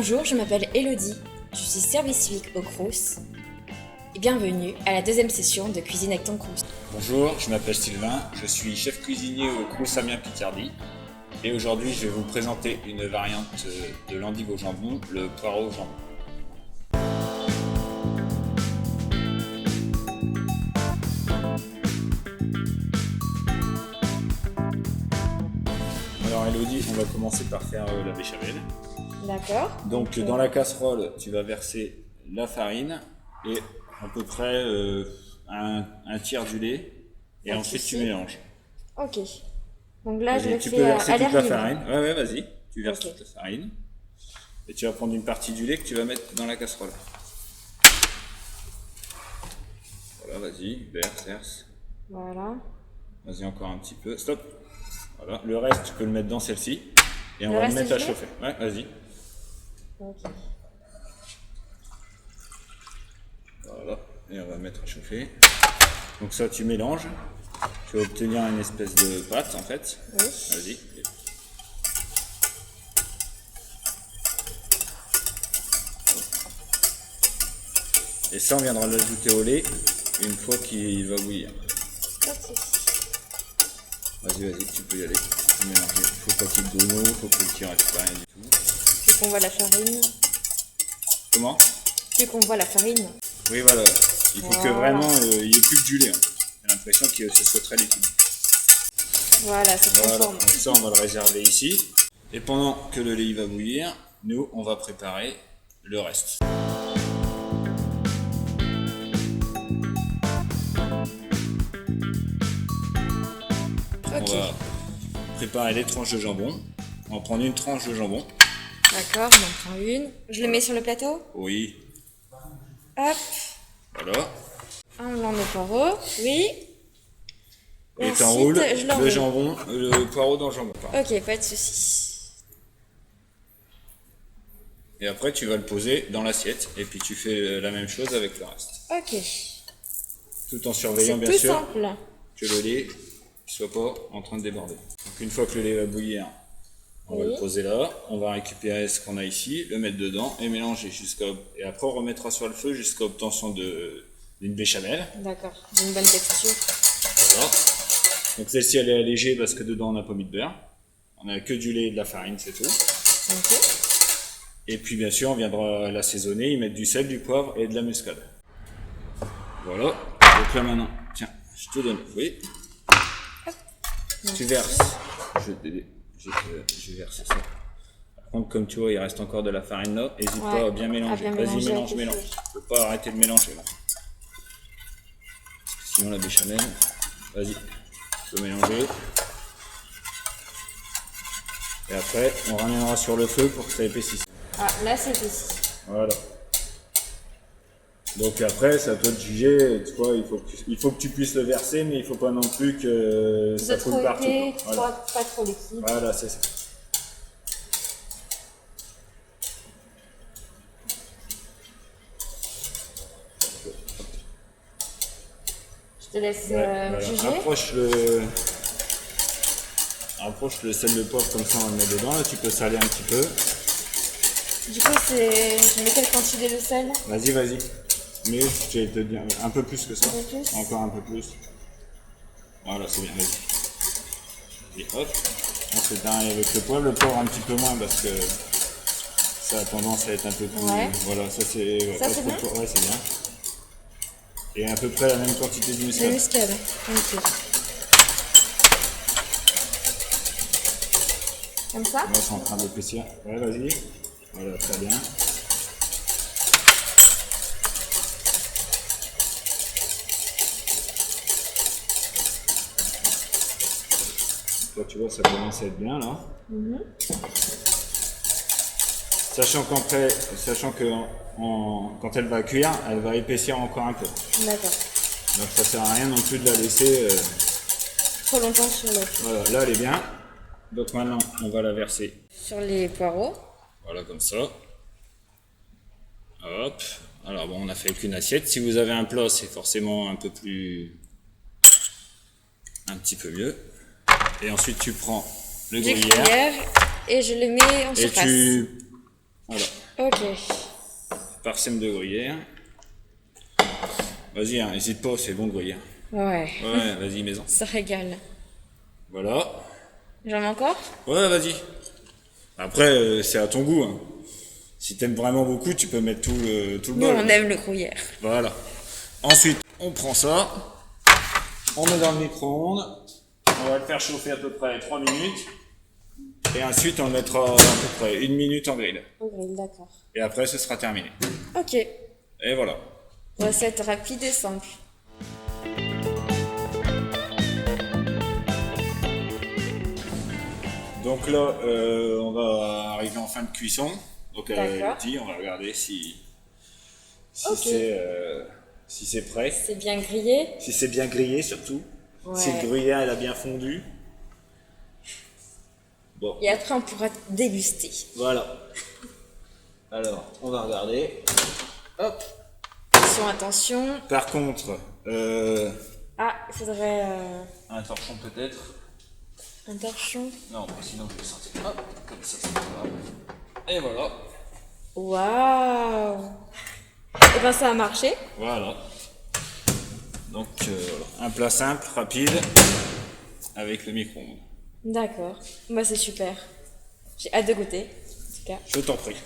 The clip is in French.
Bonjour, je m'appelle Elodie, je suis service civique au Crous et bienvenue à la deuxième session de Cuisine avec ton Crous. Bonjour, je m'appelle Sylvain, je suis chef cuisinier au Crous Amiens Picardie et aujourd'hui je vais vous présenter une variante de l'endive au jambon, le poireau au jambon. Alors Elodie, on va commencer par faire la béchamel. D'accord. Donc dans la casserole, tu vas verser la farine et à peu près un tiers du lait et Pas de ensuite souci. tu mélanges. Ok. Donc là, je Vas-y, le tu fais peux verser à toute l'air la libre. farine. Ouais, vas-y. Tu verses Ok. toute la farine. Et tu vas prendre une partie du lait que tu vas mettre dans la casserole. Voilà, vas-y, verse. Voilà. Vas-y, encore un petit peu. Stop. Voilà. Le reste, tu peux le mettre dans celle-ci. Et on Le va le reste, mettre je à mets chauffer. Ouais, vas-y. Ok. Voilà. Et on va mettre à chauffer. Donc ça, tu mélanges. Tu vas obtenir une espèce de pâte, en fait. Oui. Vas-y. Et ça, on viendra l'ajouter au lait une fois qu'il va bouillir. Pas de souci. Vas-y, tu peux y aller. Tu peux mélanger. Faut pas qu'il y ait d'eau, faut pas qu'il reste rien du tout. Plus qu'on voit la farine. Comment? Plus qu'on voit la farine. Oui, voilà. Il faut que Voilà. vraiment il n'y ait plus que du lait. Hein. J'ai l'impression que ce soit très liquide. Voilà, c'est Voilà. conforme. Donc ça, on va le réserver ici. Et pendant que le lait il va bouillir, nous, on va préparer le reste. On Ok. va préparer les tranches de jambon. On va prendre une tranche de jambon. D'accord, j'en prends une. Je le mets sur le plateau. Oui. Hop. Voilà. Un blanc de poireau. Oui. Et ensuite, t'enroules je le l'enroule. jambon, le poireau dans le jambon. Pardon. Ok, pas de souci. Et après, tu vas le poser dans l'assiette. Et puis, tu fais la même chose avec le reste. Ok. Tout en C'est surveillant, bien tout sûr, simple. que le lait ne soit pas en train de déborder. Donc, une fois que le lait va bouillir, on va Oui. le poser là. On va récupérer ce qu'on a ici, le mettre dedans et mélanger et après, on remettra sur le feu jusqu'à l'obtention d'une béchamel. D'accord, j'ai une bonne texture. Voilà. Donc, celle-ci, elle est allégée parce que dedans, on n'a pas mis de beurre. On n'a que du lait et de la farine, c'est tout. Ok. Et puis bien sûr, on viendra l'assaisonner, y mettre du sel, du poivre et de la muscade. Voilà. Donc là maintenant, tiens, je te donne. Oui. Tu verses. Je verse ça. Par contre, comme tu vois, il reste encore de la farine là. N'hésite Ouais, pas à bien mélanger. à bien Vas-y, mélanger mélange. avec le Tu peux pas arrêter de mélanger là. Parce que sinon la béchamel. Vas-y. Tu peux mélanger. Et après, on ramènera sur le feu pour que ça épaississe. Ah, là c'est ici. Voilà. Donc après, c'est à toi de juger. Tu vois, il faut que tu puisses le verser, mais il faut pas non plus que ça C'est coule trop partout. épais, Voilà, pas trop liquide. voilà, c'est ça. Je te laisse Voilà. juger. Rapproche le sel de poivre comme ça, on le met dedans. Là, tu peux saler un petit peu. Du coup, je mets quelle quantité de sel? Vas-y. Mais je vais te dire un peu plus que ça. Un peu plus. Encore un peu plus. Voilà, c'est bien. Vas-y. Et hop. Ensuite, avec le poivre un petit peu moins parce que ça a tendance à être un peu plus. Ouais. Voilà, ça c'est. Ouais, Ça, pas c'est trop bien. fort. Ouais, c'est bien. Et à peu près la même quantité de De muscade. muscade. Ok. Comme ça? Là, c'est en train d'épaissir. Ouais, vas-y. Voilà, très bien. Là, tu vois, ça commence à être bien, là. Sachant que quand elle va cuire, elle va épaissir encore un peu. D'accord. Donc, ça sert à rien non plus de la laisser. Trop longtemps sur le Voilà, là, elle est bien. Donc, maintenant, on va la verser. sur les poireaux. Voilà, comme ça. Hop. Alors bon, on a fait qu'une assiette. Si vous avez un plat, c'est forcément un petit peu mieux. Et ensuite, tu prends le Des gruyère cuillères et je le mets en et surface. voilà. Ok. Parsème de gruyère. Vas-y, hein, n'hésite pas, c'est bon de gruyère. Ouais. Ouais, vas-y, mets-en. Ça régale. Voilà. J'en mets encore? Ouais, vas-y. Après, c'est à ton goût. Hein. Si t'aimes vraiment beaucoup, tu peux mettre tout le Nous, bol. on aime le gruyère. Voilà. Ensuite, on prend ça. On met dans le micro-ondes. On va le faire chauffer à peu près 3 minutes. Et ensuite, on le mettra à peu près 1 minute en grill. Au grill, d'accord. Et après, ce sera terminé. Ok. Et voilà. Recette rapide et simple. Donc là, on va arriver en fin de cuisson. Donc D'accord. on va regarder si Ok. si c'est prêt. C'est bien grillé. Si c'est bien grillé surtout. Ouais. Si le gruyère elle a bien fondu. Bon, Et après, on pourra déguster. voilà. Alors, on va regarder. Hop. Attention, attention. Par contre, Ah, il faudrait un torchon peut-être. un torchon. Non, sinon je vais sortir. Hop, comme ça, c'est pas grave. Et voilà. Waouh. Et ben, ça a marché. Voilà. Donc, voilà. Un plat simple, rapide, avec le micro-ondes. D'accord. Bah, c'est super. J'ai hâte de goûter, en tout cas. Je t'en prie.